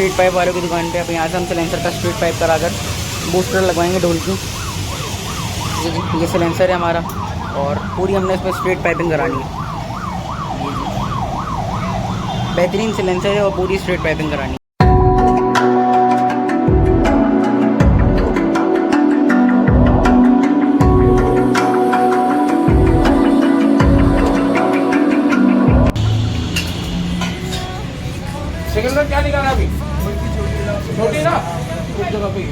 Street pipe वालों की दुकान पे। अब यहाँ से हम सिलेंसर का स्ट्रीट पाइप कराकर बूस्टर लगवाएंगे ढोल की। ये सिलेंसर है हमारा और पूरी हमने इसमें स्ट्रेट पाइपिंग करानी है। बेहतरीन सिलेंसर है और पूरी स्ट्रेट पाइपिंग करानी है। सिलेंडर क्या निकाला अभी? छोटी ना उस जगह पे ही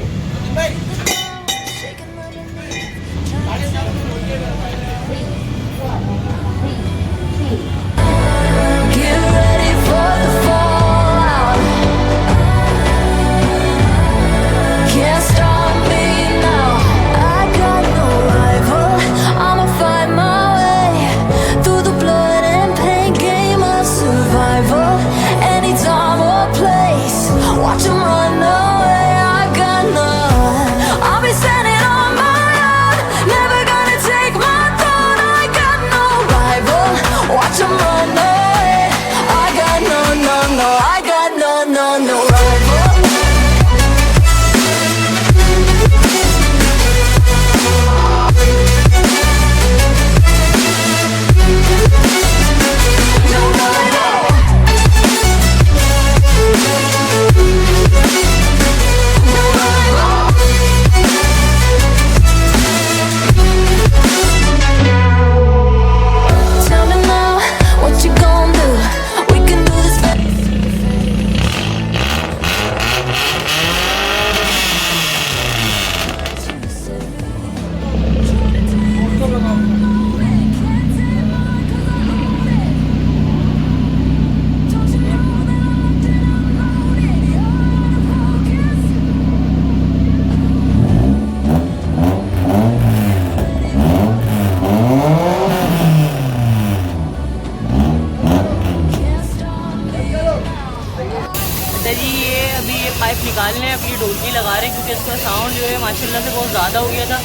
पाइप निकालने हैं। अब ये ढोलकी लगा रहे हैं क्योंकि इसका साउंड जो है माशाल्लाह से बहुत ज़्यादा हो गया था।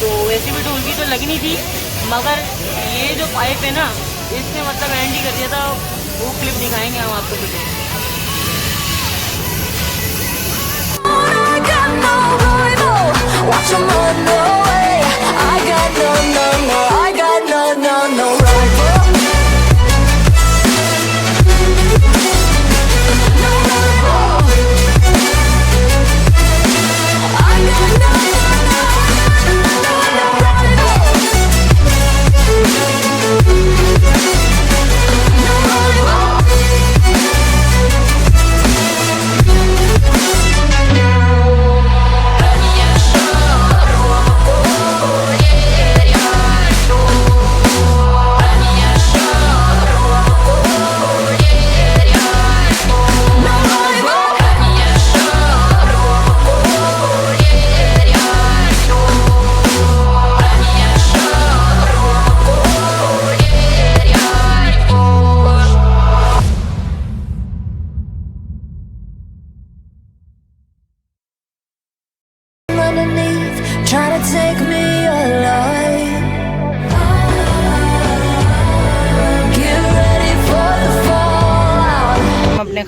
तो वैसे भी ढोलकी तो लगनी थी, मगर ये जो पाइप है ना इसने मतलब एंड ही कर दिया था। वो क्लिप दिखाएंगे हम आपको कुछ।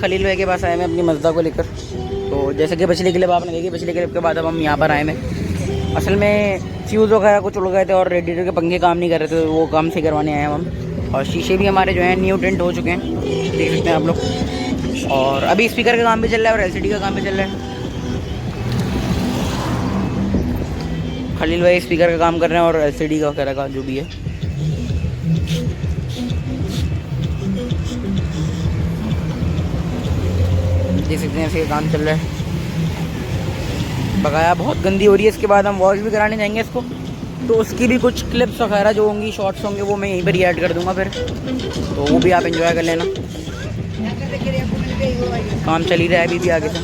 खलील भाई के पास आए हैं अपनी मज़दा को लेकर। तो जैसे कि पिछली क्लिप आपने देखी, पिछली क्लिप के बाद अब हम यहाँ पर आए हैं। असल में फ्यूज़ वगैरह कुछ उड़ गए थे और रेडिएटर के पंखे काम नहीं कर रहे थे, तो वो काम सही करवाने आए हैं हम। और शीशे भी हमारे जो हैं न्यू टेंट हो चुके हैं, देख सकते हैं आप लोग। और अभी स्पीकर का काम भी चल रहा है और LCD का काम भी चल रहा है। खलील भाई स्पीकर का काम कर रहे हैं और LCD का वगैरह का जो भी है। देख सकते हैं इसका काम चल रहा है। बकाया बहुत गंदी हो रही है। इसके बाद हम वॉश भी कराने जाएंगे इसको, तो उसकी भी कुछ क्लिप्स वगैरह जो होंगी, शॉर्ट्स होंगे, वो मैं यहीं पर ही ऐड कर दूंगा फिर, तो वो भी आप एंजॉय कर लेना। काम चल ही रहा है अभी भी आगे से।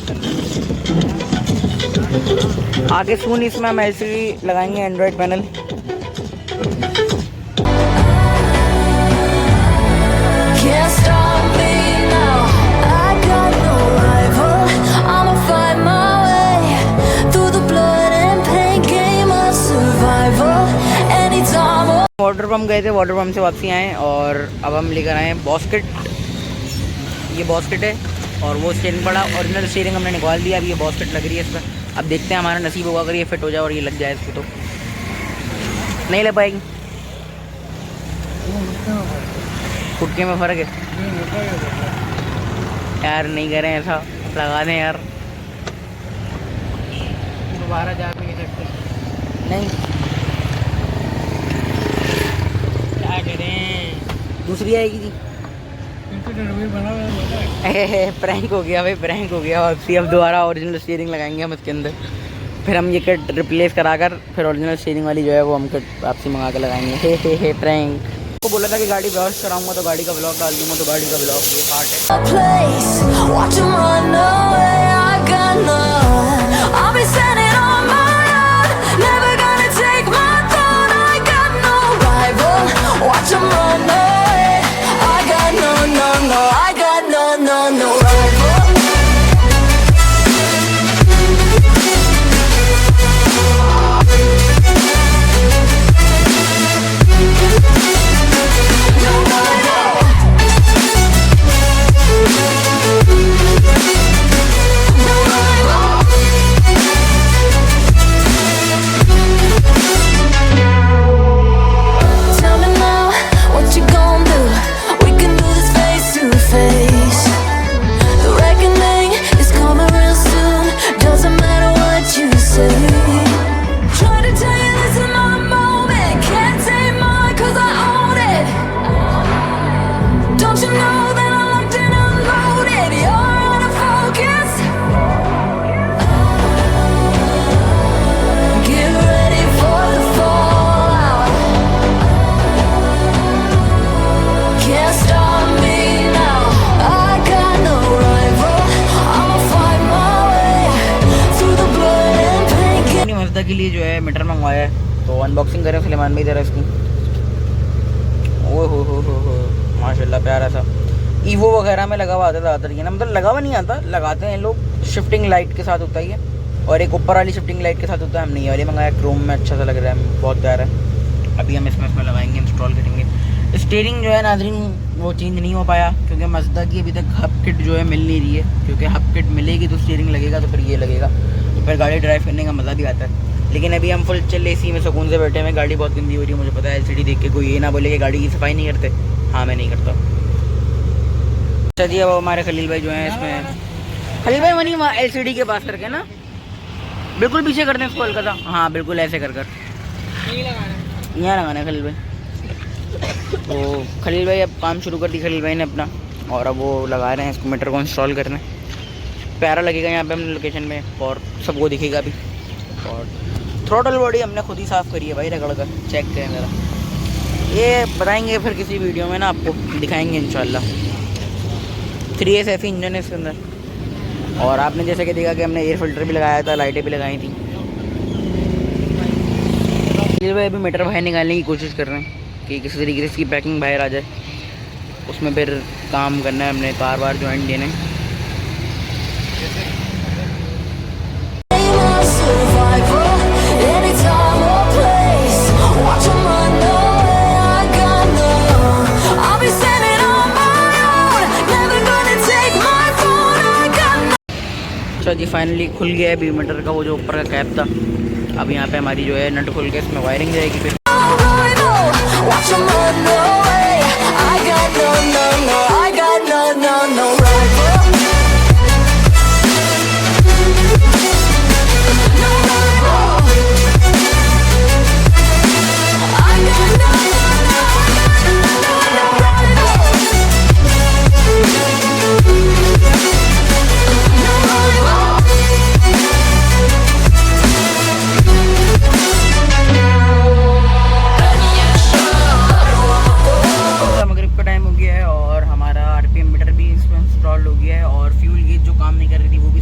आगे सून इसमें हम LCD लगाएंगे, एंड्रॉयड पैनल। वाटर पम्प गए थे, वाटर पम्प से वापसी आए और अब हम लेकर आए हैं बॉस्केट। ये बॉस्केट है और वो स्टीयरिंग पड़ा, ओरिजिनल स्टीयरिंग हमने निकाल दिया। अब ये बहुत फिट लग रही है इस पर। अब देखते हैं हमारा नसीब होगा अगर ये फिट हो जाए और ये लग जाए इसको, तो नहीं लग पाएगी। फुटके में फ़र्क है यार, नहीं करें ऐसा, लगा दें यार, दोबारा जा भी नहीं सकते। नहीं क्या करें, दूसरी आएगी जी। प्रैंक हो गया भाई, प्रैंक हो गया। वापसी अब दोबारा ओरिजिनल स्टीयरिंग लगाएंगे हम इसके अंदर, फिर हम ये किट रिप्लेस करा कर फिर ओरिजिनल स्टीयरिंग वाली जो है वो हम किट वापसी मंगा कर लगाएंगे। हे प्रैंक। को बोला था कि गाड़ी वॉश कराऊंगा तो गाड़ी का ब्लॉग डाल दूंगा, तो गाड़ी का ब्लॉग ये पार्ट के लिए जो है मीटर मंगवाया है, तो अनबॉक्सिंग करें सलेमान भाई ज़रा इसकी। ओ हो माशाल्लाह प्यारा सा। ईवो वगैरह में लगा हुआ आता है ज़्यादातर, ये ना मतलब लगा हुआ नहीं आता, लगाते हैं लोग। शिफ्टिंग लाइट के साथ होता ही है, और एक ऊपर वाली शिफ्टिंग लाइट के साथ होता है। हमने ये वाली मंगाया, क्रोम में अच्छा सा लग रहा है, बहुत प्यारा है। अभी हम इसमें लगाएंगे, इंस्टॉल करेंगे। स्टीयरिंग जो है नाज़रीन वो चेंज नहीं हो पाया, क्योंकि मज़दा की अभी तक हब किट जो है मिल नहीं रही है, क्योंकि हब किट मिलेगी तो स्टीयरिंग लगेगा, तो फिर ये लगेगा, तो फिर गाड़ी ड्राइव करने का मज़ा भी आता है। लेकिन अभी हम फुल चल एसी में सुकून से बैठे हुए। गाड़ी बहुत गंदी हो रही है, मुझे पता है। एलसीडी देख के कोई ये ना बोले कि गाड़ी की सफाई नहीं करते। हाँ मैं नहीं करता। अच्छा जी, अब हमारे खलील भाई जो हैं इसमें, खलील भाई वहीं वहाँ एलसीडी के पास करके ना बिल्कुल पीछे कर दें इसको हल्का सा। हाँ बिल्कुल ऐसे कर यहाँ लगाना है खलील भाई। तो खलील भाई अब काम शुरू कर दी खलील भाई ने अपना, और अब वो लगा रहे हैं इसको, मीटर को इंस्टॉल करने। प्यारा लगेगा यहाँ पे हमने लोकेशन में, और सबको दिखेगा भी। और थ्रोटल बॉडी हमने खुद ही साफ़ करी है भाई, रगड़ कर। चेक करें मेरा, ये बताएंगे फिर किसी वीडियो में ना, आपको दिखाएंगे इंशाल्लाह। 3S ऐसी इंजन है इसके अंदर। और आपने जैसे कि देखा कि हमने एयर फिल्टर भी लगाया था, लाइटें भी लगाई थी। ये भाई अभी मीटर बाहर निकालने की कोशिश कर रहे हैं कि किसी तरीके से इसकी पैकिंग बाहर आ जाए, उसमें फिर काम करना है हमने, तार वार जॉइंट देने। अच्छा जी, फाइनली खुल गया है अभी मीटर का वो जो ऊपर का कैप था। अब यहाँ पे हमारी जो है नट खुल के इसमें वायरिंग जाएगी फिर। मगरिब का टाइम हो गया है और हमारा आरपीएम मीटर भी इसमें इंस्टॉल हो गया है, और फ्यूल गेज जो काम नहीं कर रही थी वो भी